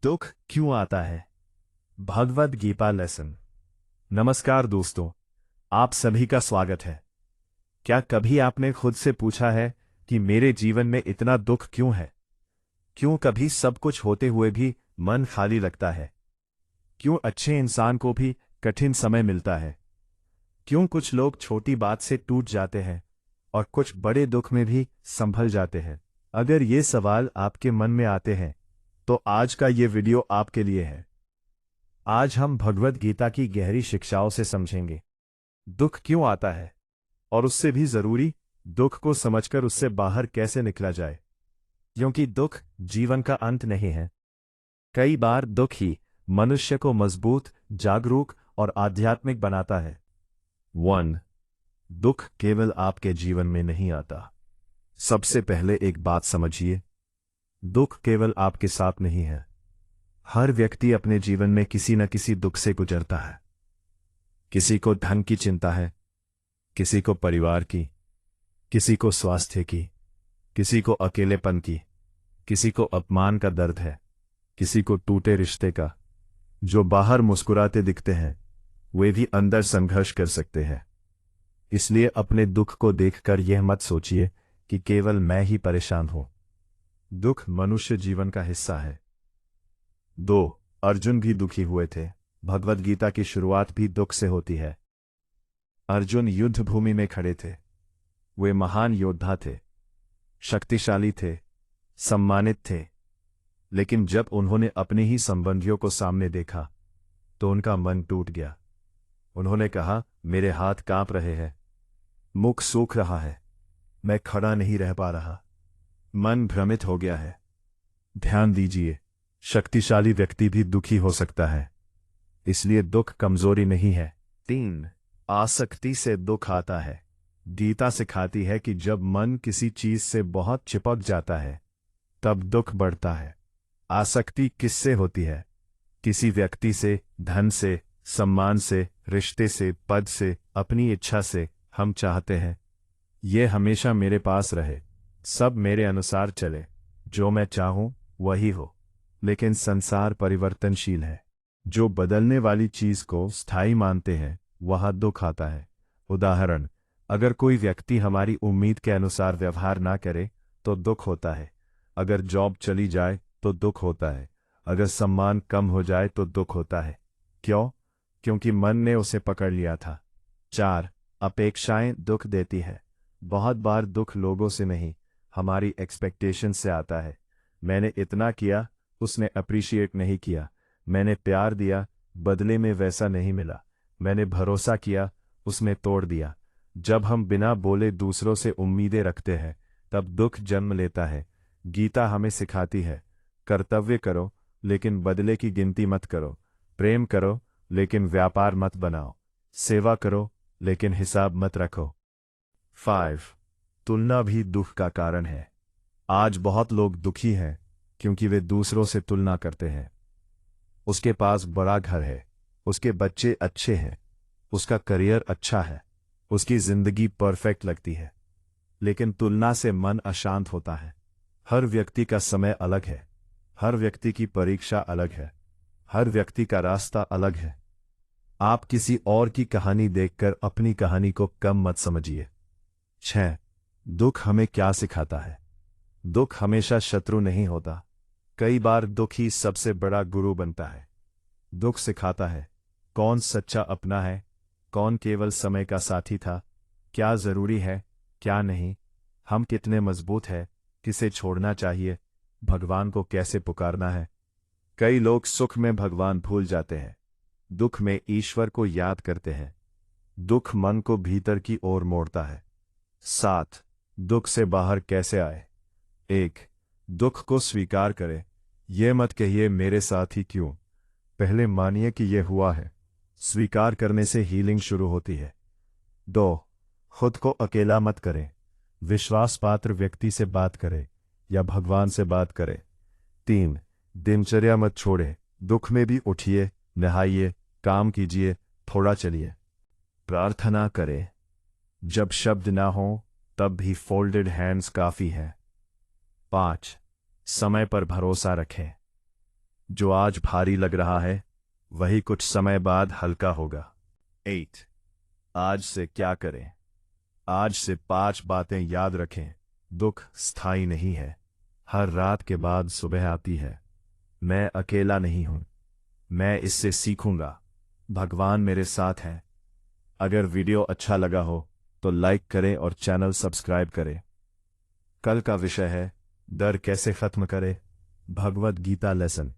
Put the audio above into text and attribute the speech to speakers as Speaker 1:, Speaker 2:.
Speaker 1: दुख क्यों आता है? भगवद गीता लेसन। नमस्कार दोस्तों, आप सभी का स्वागत है। क्या कभी आपने खुद से पूछा है कि मेरे जीवन में इतना दुख क्यों है? क्यों कभी सब कुछ होते हुए भी मन खाली लगता है? क्यों अच्छे इंसान को भी कठिन समय मिलता है? क्यों कुछ लोग छोटी बात से टूट जाते हैं और कुछ बड़े दुख में भी संभल जाते हैं? अगर ये सवाल आपके मन में आते हैं तो आज का ये वीडियो आपके लिए है। आज हम भगवद गीता की गहरी शिक्षाओं से समझेंगे दुख क्यों आता है और उससे भी जरूरी दुख को समझकर उससे बाहर कैसे निकला जाए, क्योंकि दुख जीवन का अंत नहीं है। कई बार दुख ही मनुष्य को मजबूत, जागरूक और आध्यात्मिक बनाता है। 1. दुख केवल आपके जीवन में नहीं आता। सबसे पहले एक बात समझिए, दुख केवल आपके साथ नहीं है। हर व्यक्ति अपने जीवन में किसी न किसी दुख से गुजरता है। किसी को धन की चिंता है, किसी को परिवार की, किसी को स्वास्थ्य की, किसी को अकेलेपन की, किसी को अपमान का दर्द है, किसी को टूटे रिश्ते का। जो बाहर मुस्कुराते दिखते हैं वे भी अंदर संघर्ष कर सकते हैं। इसलिए अपने दुख को देखकर यह मत सोचिए कि केवल मैं ही परेशान हूं। दुख मनुष्य जीवन का हिस्सा है। 2. अर्जुन भी दुखी हुए थे। भगवद गीता की शुरुआत भी दुख से होती है। अर्जुन युद्ध भूमि में खड़े थे। वे महान योद्धा थे, शक्तिशाली थे, सम्मानित थे। लेकिन जब उन्होंने अपने ही संबंधियों को सामने देखा तो उनका मन टूट गया। उन्होंने कहा, मेरे हाथ कांप रहे हैं, मुख सूख रहा है, मैं खड़ा नहीं रह पा रहा, मन भ्रमित हो गया है। ध्यान दीजिए, शक्तिशाली व्यक्ति भी दुखी हो सकता है। इसलिए दुख कमजोरी नहीं है। 3. आसक्ति से दुख आता है। गीता सिखाती है कि जब मन किसी चीज से बहुत चिपक जाता है तब दुख बढ़ता है। आसक्ति किससे होती है? किसी व्यक्ति से, धन से, सम्मान से, रिश्ते से, पद से, अपनी इच्छा से। हम चाहते हैं ये हमेशा मेरे पास रहे, सब मेरे अनुसार चले, जो मैं चाहूं वही हो। लेकिन संसार परिवर्तनशील है। जो बदलने वाली चीज को स्थायी मानते हैं वहां दुख आता है। उदाहरण, अगर कोई व्यक्ति हमारी उम्मीद के अनुसार व्यवहार ना करे तो दुख होता है। अगर जॉब चली जाए तो दुख होता है। अगर सम्मान कम हो जाए तो दुख होता है। क्यों? क्योंकि मन ने उसे पकड़ लिया था। 4. अपेक्षाएं दुख देती है। बहुत बार दुख लोगों से नहीं, हमारी एक्सपेक्टेशन से आता है। मैंने इतना किया, उसने अप्रिशिएट नहीं किया। मैंने प्यार दिया, बदले में वैसा नहीं मिला। मैंने भरोसा किया, उसने तोड़ दिया। जब हम बिना बोले दूसरों से उम्मीदें रखते हैं तब दुख जन्म लेता है। गीता हमें सिखाती है, कर्तव्य करो लेकिन बदले की गिनती मत करो। प्रेम करो लेकिन व्यापार मत बनाओ। सेवा करो लेकिन हिसाब मत रखो। 5. तुलना भी दुख का कारण है। आज बहुत लोग दुखी हैं क्योंकि वे दूसरों से तुलना करते हैं। उसके पास बड़ा घर है, उसके बच्चे अच्छे हैं, उसका करियर अच्छा है, उसकी जिंदगी परफेक्ट लगती है। लेकिन तुलना से मन अशांत होता है। हर व्यक्ति का समय अलग है, हर व्यक्ति की परीक्षा अलग है, हर व्यक्ति का रास्ता अलग है। आप किसी और की कहानी देखकर अपनी कहानी को कम मत समझिए। 6. दुख हमें क्या सिखाता है? दुख हमेशा शत्रु नहीं होता। कई बार दुख ही सबसे बड़ा गुरु बनता है। दुख सिखाता है कौन सच्चा अपना है, कौन केवल समय का साथी था, क्या जरूरी है, क्या नहीं, हम कितने मजबूत हैं, किसे छोड़ना चाहिए, भगवान को कैसे पुकारना है। कई लोग सुख में भगवान भूल जाते हैं, दुख में ईश्वर को याद करते हैं। दुख मन को भीतर की ओर मोड़ता है। 7. दुख से बाहर कैसे आए? 1. दुख को स्वीकार करें। यह मत कहिए मेरे साथ ही क्यों, पहले मानिए कि यह हुआ है। स्वीकार करने से हीलिंग शुरू होती है। 2. खुद को अकेला मत करें। विश्वास पात्र व्यक्ति से बात करें या भगवान से बात करें। 3. दिनचर्या मत छोड़े, दुख में भी उठिए, नहाइए, काम कीजिए, थोड़ा चलिए, प्रार्थना करें। जब शब्द ना हो तब भी फोल्डेड हैंड्स काफी है। 5. समय पर भरोसा रखें। जो आज भारी लग रहा है वही कुछ समय बाद हल्का होगा। 8 आज से क्या करें? आज से 5 बातें याद रखें। दुख स्थायी नहीं है। हर रात के बाद सुबह आती है। मैं अकेला नहीं हूं। मैं इससे सीखूंगा। भगवान मेरे साथ है। अगर वीडियो अच्छा लगा हो तो लाइक करें और चैनल सब्सक्राइब करें। कल का विषय है डर कैसे खत्म करें। भगवद गीता लेसन।